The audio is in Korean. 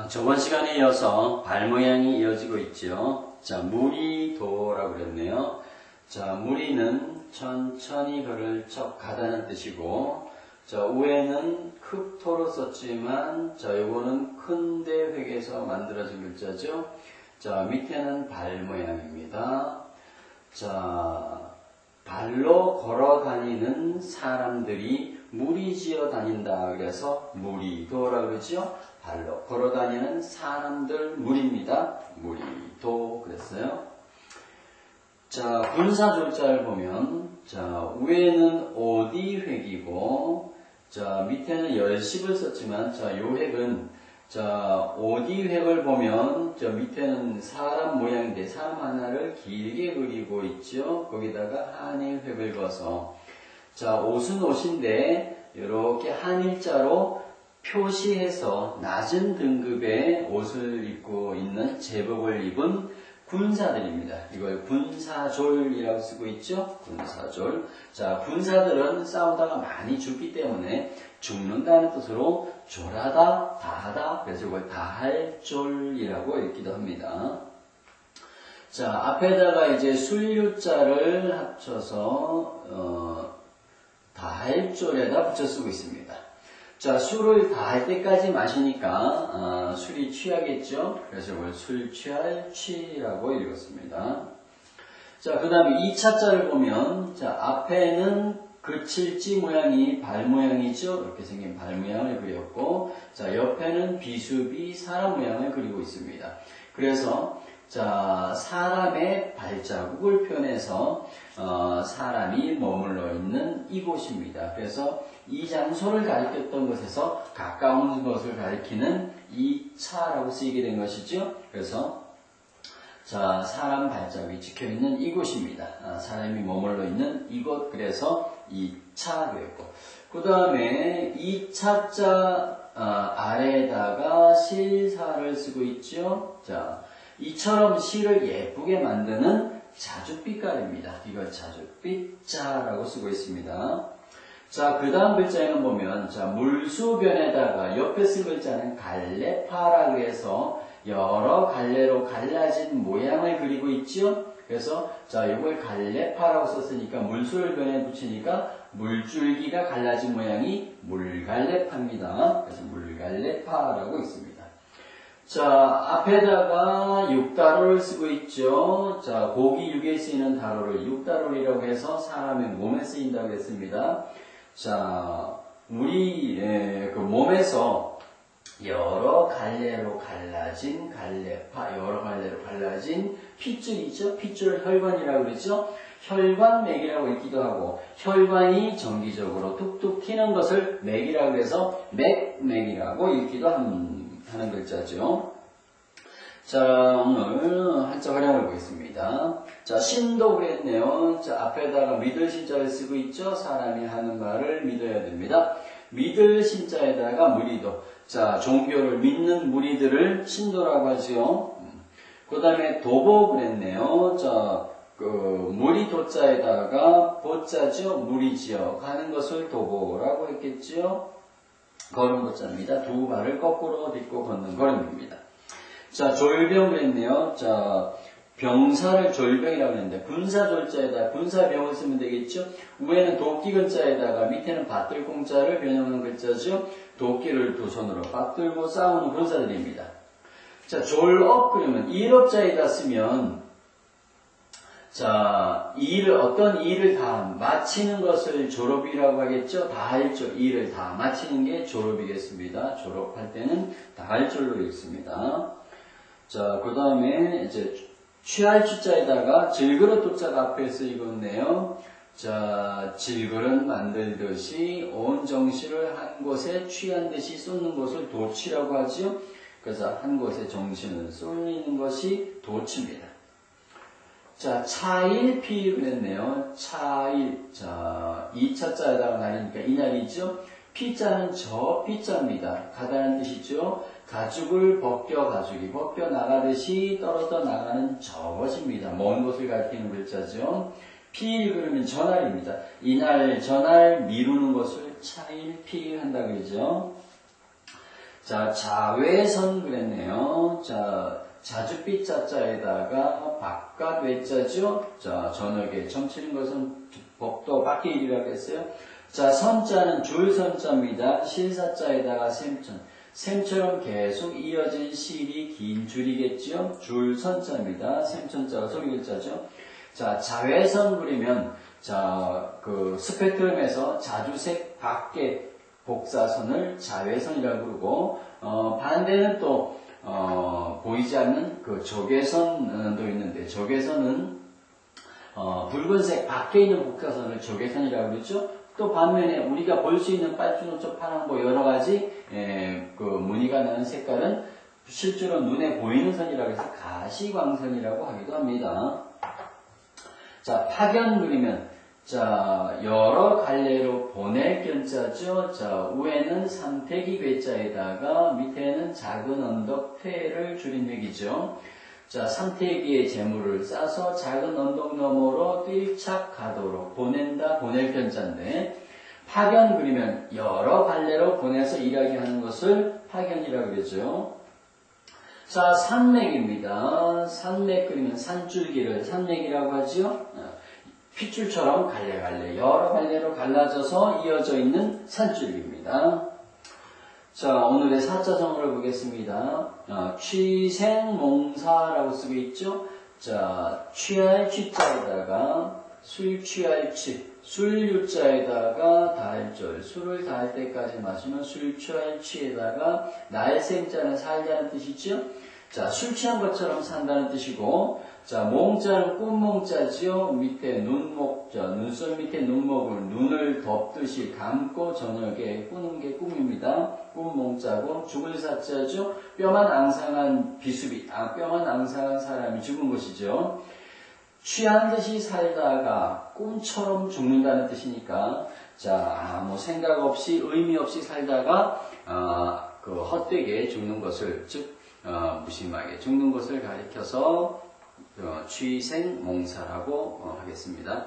저번 시간에 이어서 발 모양이 이어지고 있죠. 자, 무리도라고 그랬네요. 자, 무리는 천천히 걸을 척 가다는 뜻이고, 자, 우에는 흑토로 썼지만, 자, 요거는 큰대 획에서 만들어진 글자죠. 자, 밑에는 발 모양입니다. 자, 발로 걸어 다니는 사람들이 무리지어 다닌다. 그래서 무리도라고 그러죠. 발로 걸어 다니는 사람들 무리입니다. 무리도 그랬어요. 자, 분사절자를 보면, 자, 위에는 오디 획이고, 자, 밑에는 열십을 썼지만, 자, 요 획은, 자, 오디 획을 보면, 저 밑에는 사람 모양인데, 사람 하나를 길게 그리고 있죠. 거기다가 한일 획을 그어서, 자, 옷은 옷인데, 이렇게 한일자로 표시해서 낮은 등급의 옷을 입고 있는 제복을 입은 군사들입니다. 이걸 군사졸이라고 쓰고 있죠. 군사졸. 자, 군사들은 싸우다가 많이 죽기 때문에 죽는다는 뜻으로 졸하다, 다하다. 그래서 이걸 다할졸이라고 읽기도 합니다. 자, 앞에다가 이제 술유자를 합쳐서 다할졸에다 붙여 쓰고 있습니다. 자, 술을 다 할 때까지 마시니까 술이 취하겠죠. 그래서 이걸 술 취할 취라고 읽었습니다. 자, 그 다음에 2차자를 보면, 자, 앞에는 그칠지 모양이 발 모양이죠. 이렇게 생긴 발 모양을 그렸고, 자, 옆에는 비수비 사람 모양을 그리고 있습니다. 그래서 자, 사람의 발자국을 표현해서 사람이 머물러 있는 이곳입니다. 그래서 이 장소를 가리켰던 것에서 가까운 것을 가리키는 이 차라고 쓰이게 된 것이죠. 그래서 자, 사람 발자국이 찍혀있는 이곳입니다. 사람이 머물러 있는 이곳. 그래서 이 차 그랬고, 그 다음에 이 차자 아래에다가 실사를 쓰고 있죠. 자, 이처럼 실을 예쁘게 만드는 자줏빛깔입니다. 이걸 자줏빛자라고 쓰고 있습니다. 자, 그 다음 글자에는 보면, 자, 물수변에다가 옆에 쓴 글자는 갈래파라고 해서 여러 갈래로 갈라진 모양을 그리고 있죠. 그래서, 자, 이걸 갈래파라고 썼으니까 물수를 변에 붙이니까 물줄기가 갈라진 모양이 물갈래파입니다. 그래서 물갈래파라고 있습니다. 자, 앞에다가 육다로를 쓰고 있죠. 자, 고기 육에 쓰이는 다로를 육다로이라고 해서 사람의 몸에 쓰인다고 했습니다. 자, 우리 그 몸에서 여러 갈래로 갈라진 갈래파, 여러 갈래로 갈라진 핏줄이죠. 핏줄 혈관이라고 그러죠. 혈관맥이라고 읽기도 하고, 혈관이 정기적으로 툭툭 튀는 것을 맥이라고 해서 맥이라고 읽기도 하는 글자죠. 자, 오늘 한자 활용을 보겠습니다. 자, 신도 그랬네요. 자, 앞에다가 믿을 신자를 쓰고 있죠. 사람이 하는 말을 믿어야 됩니다. 믿을 신자에다가 무리도. 자, 종교를 믿는 무리들을 신도라고 하죠. 그 다음에 도보 그랬네요. 자, 무리도자에다가 보자죠. 무리지어 가는 것을 도보라고 했겠죠. 걸음 도자입니다. 두 발을 거꾸로 딛고 걷는 걸음입니다. 자, 졸병 그랬네요. 자, 병사를 졸병이라고 했는데, 군사졸자에다 군사병을 쓰면 되겠죠? 위에는 도끼 글자에다가 밑에는 받들공자를 변형하는 글자죠? 도끼를 두 손으로 받들고 싸우는 군사들입니다. 자, 졸업 그러면 일업자에다 쓰면, 자, 어떤 일을 다 마치는 것을 졸업이라고 하겠죠? 다 할 줄, 일을 다 마치는 게 졸업이겠습니다. 졸업할 때는 다 할 줄로 읽습니다. 자, 그 다음에 이제 취할 주자에다가 질그릇 도자가 앞에 쓰이고 있네요. 자, 질그릇 만들듯이 온 정신을 한 곳에 취한 듯이 쏟는 것을 도취라고 하죠. 그래서 한 곳에 정신을 쏠리는 것이 도취입니다. 자, 차일 그랬네요. 차일. 자, 2차자에다가 날이니까 이날이죠. 피자는 저 피자입니다. 가다는 뜻이죠. 가죽을 벗겨 나가듯이 떨어져 나가는 저것입니다. 먼 곳을 가리키는 글자죠. 피일 그러면 전날입니다. 이날, 전날 미루는 것을 차일, 피일 한다 그러죠. 자, 자외선 그랬네요. 자, 자줏빛 자자에다가 바깥 외자죠. 자, 저녁에 점치는 것은 복도 밖의 일이라고 했어요. 자, 선자는 줄선자입니다. 실사자에다가 샘천. 샘처럼 계속 이어진 실이 긴 줄이겠죠. 줄선자입니다. 샘천자가 소리글자죠. 자, 자외선 그리면 자, 그 스펙트럼에서 자주색 밖의 복사선을 자외선이라고 부르고 반대는 또 보이지 않는 그 적외선도 있는데 적외선은 붉은색 밖에 있는 복사선을 적외선이라고 그러죠. 또 반면에 우리가 볼 수 있는 빨주노초 파랑보 여러 가지 그 무늬가 나는 색깔은 실제로 눈에 보이는 선이라고 해서 가시광선이라고 하기도 합니다. 자, 파견 그리면 자, 여러 갈래로 보낼 견자죠. 자, 위에는 삼태기 괴자에다가 밑에는 작은 언덕 퇴를 줄인 획이죠. 자, 삼태기의 재물을 싸서 작은 언덕 너머로 뛸착 가도록 보낸다, 보낼 견자인데 파견 그리면 여러 갈래로 보내서 일하게 하는 것을 파견이라고 그러죠. 자, 산맥입니다. 산맥 그리면 산줄기를 산맥이라고 하죠. 핏줄처럼 갈래갈래 여러 갈래로 갈라져서 이어져 있는 산줄기입니다. 자, 오늘의 사자성어를 보겠습니다. 취생몽사라고 쓰고 있죠. 자, 취할 취자에다가 술 취할 취, 술유자에다가 다할절, 술을 다할 때까지 마시면 술 취할 취에다가 날생자는 살자는 뜻이죠. 자, 술 취한 것처럼 산다는 뜻이고, 자, 몽자는 꿈몽자지요. 밑에 눈목자, 눈썹 밑에 눈목을 눈을 덮듯이 감고 저녁에 꾸는 게 꿈입니다. 꿈몽자고, 죽을 사자죠. 뼈만 앙상한 비수비, 뼈만 앙상한 사람이 죽은 것이죠. 취한 듯이 살다가 꿈처럼 죽는다는 뜻이니까, 자, 아무 생각 없이 의미 없이 살다가 그 헛되게 죽는 것을, 즉 무심하게 죽는 것을 가리켜서 취생몽사라고 하겠습니다.